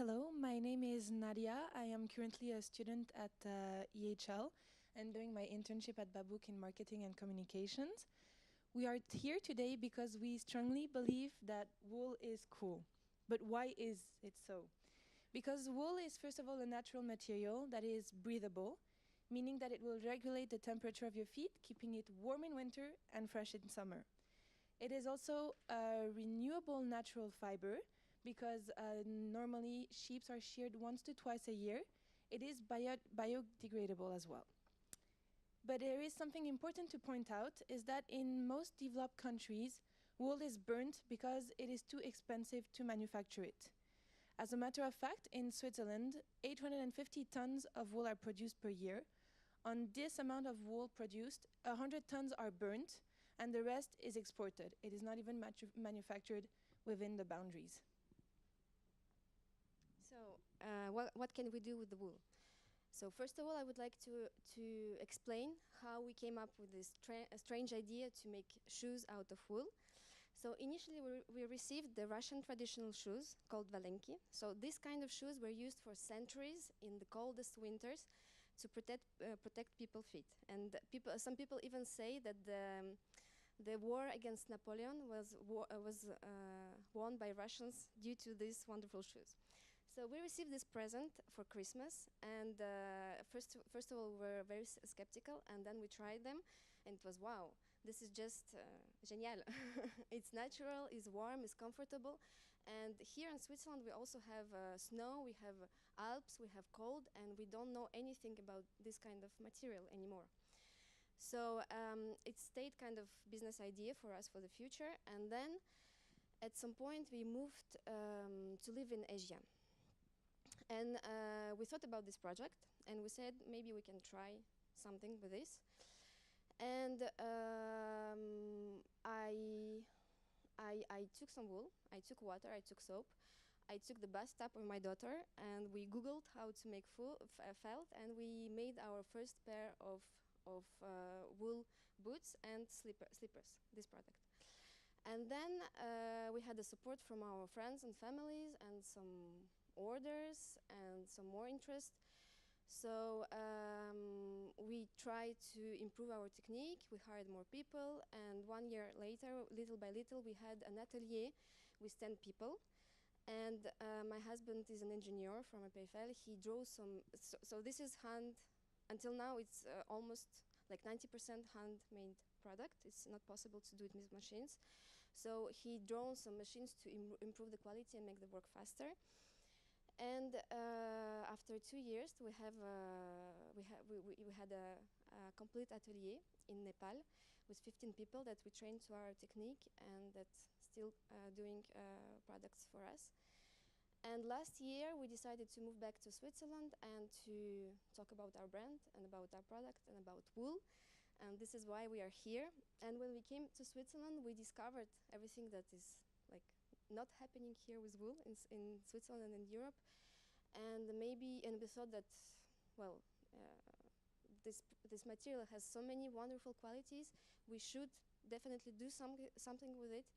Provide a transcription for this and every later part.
Hello, my name is Nadia. I am currently a student at EHL and doing my internship at Baabuk in marketing and communications. We are here today because we strongly believe that wool is cool. But why is it so? Because wool is, first of all, a natural material that is breathable, meaning that it will regulate the temperature of your feet, keeping it warm in winter and fresh in summer. It is also a renewable natural fiber because normally sheep are sheared once to twice a year. It is biodegradable as well. But there is something important to point out is that in most developed countries, wool is burnt because it is too expensive to manufacture it. As a matter of fact, in Switzerland, 850 tons of wool are produced per year. On this amount of wool produced, 100 tons are burnt, and the rest is exported. It is not even manufactured within the boundaries. So, what can we do with the wool? So, first of all, I would like to explain how we came up with this strange idea to make shoes out of wool. So, initially, we received the Russian traditional shoes called valenki. So, this kind of shoes were used for centuries in the coldest winters to protect people's feet. And some people even say that the war against Napoleon was won by Russians due to these wonderful shoes. So we received this present for Christmas, and first of all, we were very skeptical, and then we tried them, and it was wow. This is just genial. It's natural, it's warm, it's comfortable, and here in Switzerland we also have snow, we have Alps, we have cold, and we don't know anything about this kind of material anymore. So it stayed kind of business idea for us for the future, and then at some point we moved to live in Asia. And we thought about this project, and we said maybe we can try something with this. And I took some wool, I took water, I took soap, I took the bathtub of my daughter, and we Googled how to make felt, and we made our first pair of wool boots and slippers, this product. And then we had the support from our friends and families and some orders and some more interest. So we tried to improve our technique, we hired more people, and 1 year later, little by little, we had an atelier with 10 people. And my husband is an engineer from EPFL. He drew some, so this is until now it's almost like 90% handmade product. It's not possible to do it with machines. So he drawn some machines to improve the quality and make the work faster. And after 2 years, we had a complete atelier in Nepal with 15 people that we trained to our technique and that's still doing products for us. And last year, we decided to move back to Switzerland and to talk about our brand and about our product and about wool. And this is why we are here. And when we came to Switzerland, we discovered everything that is like not happening here with wool in Switzerland and in Europe. And we thought that, well, this material has so many wonderful qualities. We should definitely do something with it.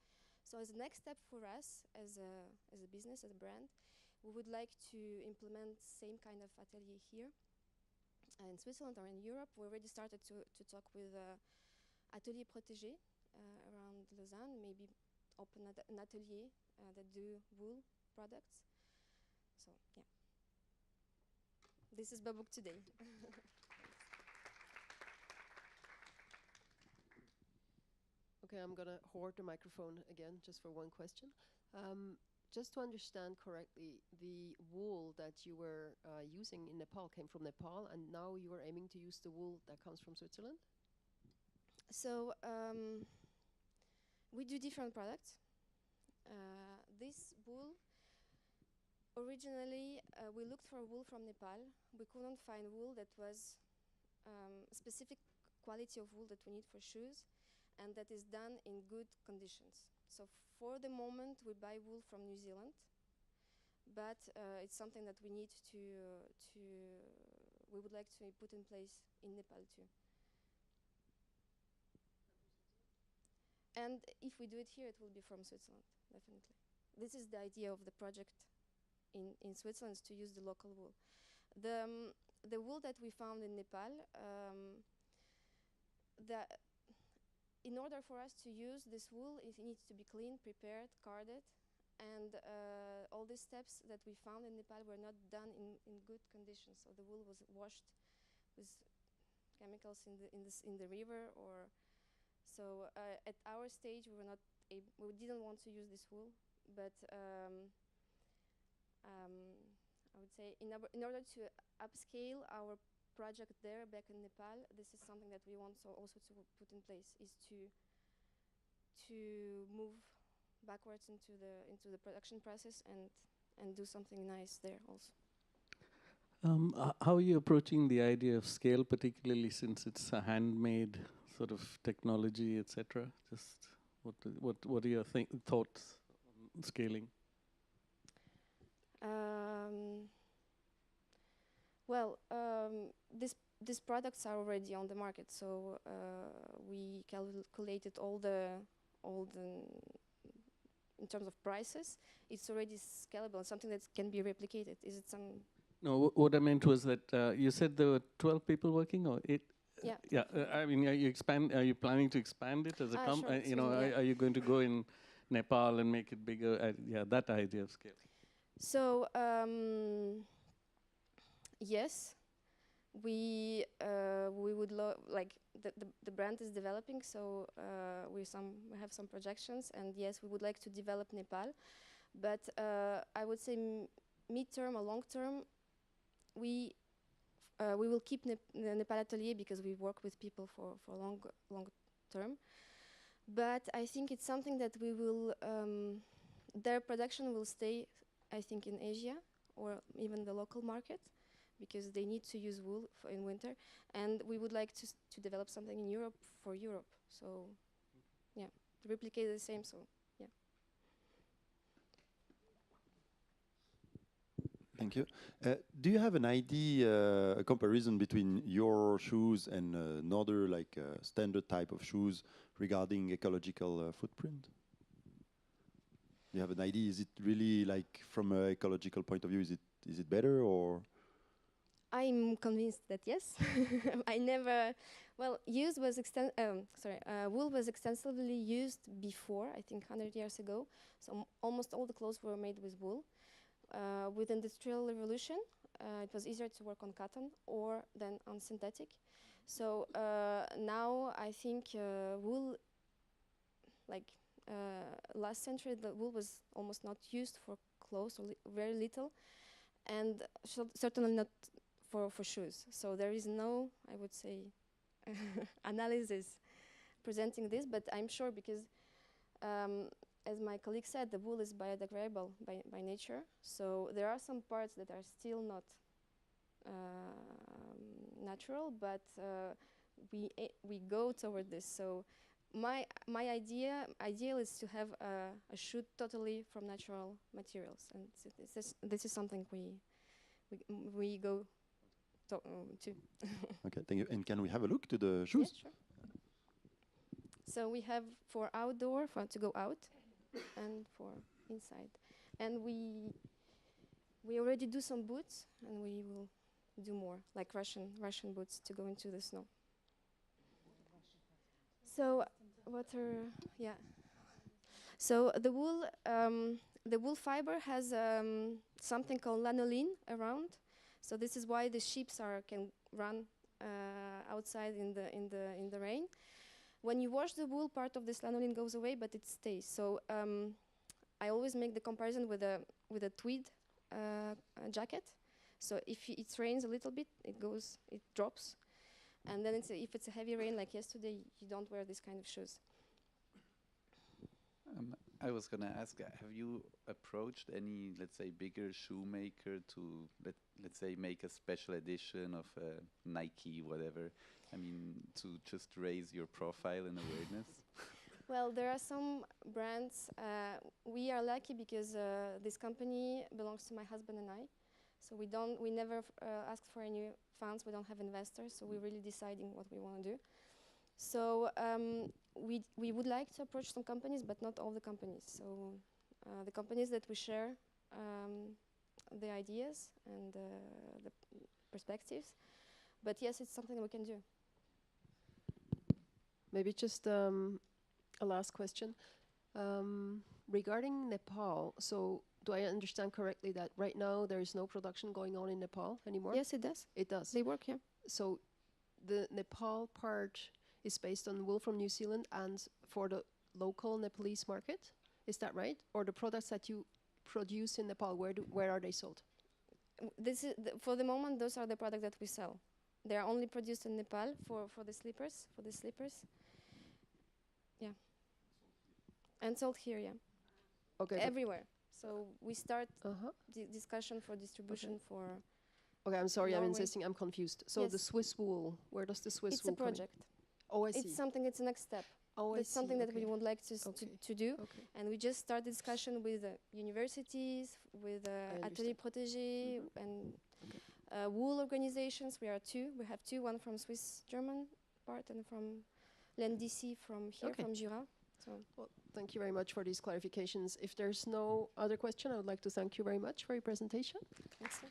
So as a next step for us, as a business, as a brand, we would like to implement same kind of atelier here in Switzerland or in Europe. We already started to talk with Atelier Protégé around Lausanne, maybe open an atelier that do wool products. So yeah, this is Baabuk today. Okay, I'm going to hoard the microphone again just for one question. Just to understand correctly, the wool that you were using in Nepal came from Nepal, and now you are aiming to use the wool that comes from Switzerland? So we do different products. This wool, originally we looked for wool from Nepal. We couldn't find wool that was specific quality of wool that we need for shoes and that is done in good conditions. So for the moment we buy wool from New Zealand, but it's something that we need we would like to put in place in Nepal too. And if we do it here, it will be from Switzerland, definitely. This is the idea of the project in Switzerland to use the local wool. The wool that we found in Nepal, in order for us to use this wool, it needs to be cleaned, prepared, carded, and all these steps that we found in Nepal were not done in good conditions. So the wool was washed with chemicals in the river, or so at our stage we didn't want to use this wool, but I would say in order to upscale our project there back in Nepal, this is something that we want also to put in place, is to move backwards into the production process and do something nice there also. How are you approaching the idea of scale, particularly since it's a handmade sort of technology, etc.? Just what are your thoughts on scaling? Well, these products are already on the market, so we calculated all the in terms of prices. It's already scalable, something that can be replicated. Is it some? No, what I meant was that you said there were 12 people working, or 8? Yeah. Yeah. I mean, are you planning to expand it as a Sure, you know, yeah. are you going to go in Nepal and make it bigger? Yeah, that idea of scale. So yes, we would like the brand is developing. So we have some projections, and yes, we would like to develop Nepal, but I would say mid-term or long-term, we will keep the Nepal atelier because we work with people for long term. But I think it's something that we will their production will stay, I think, in Asia or even the local market, because they need to use wool in winter, and we would like to develop something in Europe for Europe. So yeah, to replicate the same. So yeah. Thank you. Do you have an idea, a comparison between your shoes and another standard type of shoes regarding ecological footprint? Do you have an idea? Is it really from an ecological point of view? Is it better, or? I'm convinced that yes. I never. Well, wool was extensively used before. I think 100 years ago. So almost all the clothes were made with wool. With Industrial Revolution, it was easier to work on cotton than on synthetic. So now I think wool, last century, the wool was almost not used for clothes, or very little, and certainly not for shoes. So there is no, I would say, analysis presenting this, but I'm sure because as my colleague said, the wool is biodegradable by nature. So there are some parts that are still not natural, but we go toward this. So my ideal is to have a shoe totally from natural materials, and this is something we go to. Okay, thank you. And can we have a look to the shoes? Yeah, sure. So we have for outdoor, to go out, and for inside. And we already do some boots, and we will do more, like Russian boots to go into the snow. So yeah. So the wool fiber has something called lanolin around. So this is why the sheep can run outside in the rain. When you wash the wool, part of this lanolin goes away, but it stays. So I always make the comparison with a tweed jacket. So if it rains a little bit, it drops, and then if it's a heavy rain like yesterday, you don't wear this kind of shoes. I was going to ask, have you approached any, let's say, bigger shoemaker to, let's say, make a special edition of Nike, whatever? I mean, to just raise your profile and awareness? Well, there are some brands. We are lucky because this company belongs to my husband and I. So we never ask for any funds. We don't have investors. So we're really deciding what we want to do. So we would like to approach some companies, but not all the companies. So the companies that we share the ideas and the perspectives. But yes, it's something we can do. Maybe just a last question. Regarding Nepal, so do I understand correctly that right now there is no production going on in Nepal anymore? Yes, it does. It does. They work here. So the Nepal part is based on wool from New Zealand and for the local Nepalese market, is that right? Or the products that you produce in Nepal, where are they sold? This is for the moment. Those are the products that we sell. They are only produced in Nepal for the slippers. Yeah, and sold here. Yeah, Okay. everywhere. So we start Uh-huh. discussion for distribution for. Okay, I'm sorry, I'm Norway. insisting, I'm confused. So the Yes. Swiss wool, where does the Swiss It's a wool come in? project. Oh, I see. It's something. It's a next step. Oh, I That's see. something that we Okay. would like to Okay. to do. Okay. And we just started discussion with universities, with Atelier Protégé, and wool organizations. We have two, one from Swiss German part and from l'NDC from here, Okay. from Jura. So Well, thank you very much for these clarifications. If there's no other question, I would like to thank you very much for your presentation. thanks.